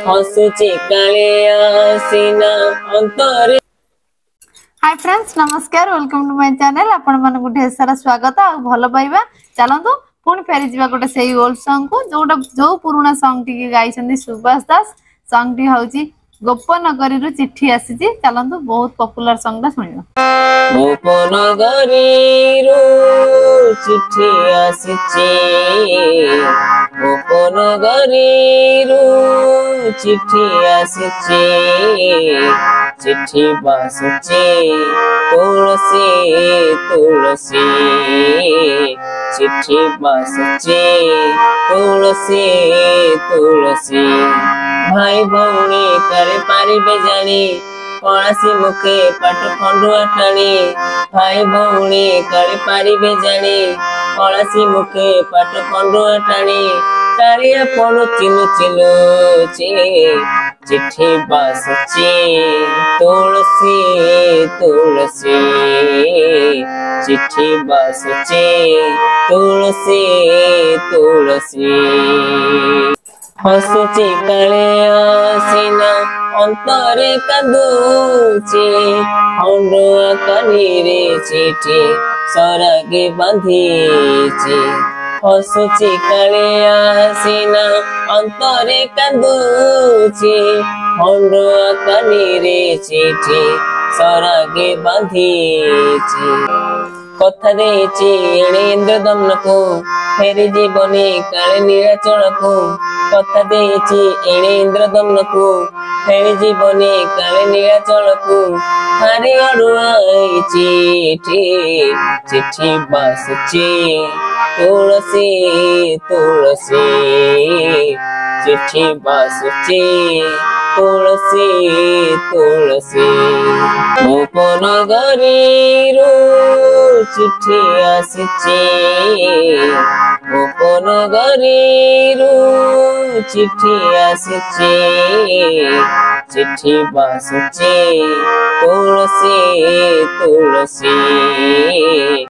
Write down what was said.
हसुची कालिया सीना अंतरे। Hi friends, नमस्कार, वेलकम टू माय चैनल। आपण मन को ढेर सारा स्वागत आ भलो पाइबा। चलंतु पुणी फेरी जीवा गोटे सेही ओल्ड सॉन्ग को जो पुराना सॉन्ग टी गाइछन्ती सुभाष दास। सॉन्ग टी होउची गोपनगरी रु चिट्ठी आसीची। चलंतु बहुत पॉपुलर सॉन्ग दा सुनिबा। गोपनगरी रु चिट्ठी आसीची, गोपनगरी रु चिट्ठी आसीची, चिट्ठी बासुची तुलसी तुलसी, चिट्ठी बासुची तुलसी तुलसी। भाई भौणी करे पारिबे जानी, कौनसी मुखे पाट खंडुआ टाणी। भाई भौणी करे पारिबे जानी, कौनसी मुखे पाट खंडुआ टाणी। टाणिया पड़ुची लुची लुची, चिट्ठी बासुची तुलसी तुलसी, चिट्ठी बासुची तुलसी तुलसी। हसुची कालिया सीना अंतरे कांदुची, खंडुआ कानीरे चिठी सरागे बांधीची। हसुची कालिया सीना अंतरे कांदुची, खंडुआ कानीरे चिठी सरागे बांधीची। कथा देची एणे इंद्रदम्न को, फेरी जीवनी काले नीलाचल को। कथा देची एणे इंद्रदम्न को, फेरी जीवनी काले नीलाचल को। हारी अड़ुआई चिठी, चिट्ठी बासुची तुलसी तुलसी, चिट्ठी बासुची तुलसी तुलसी। गोपनगरी रु चिट्ठी आसीची, गोपनगरी रु चिट्ठी आसीची, चिट्ठी बासुची तुलसी तुलसी।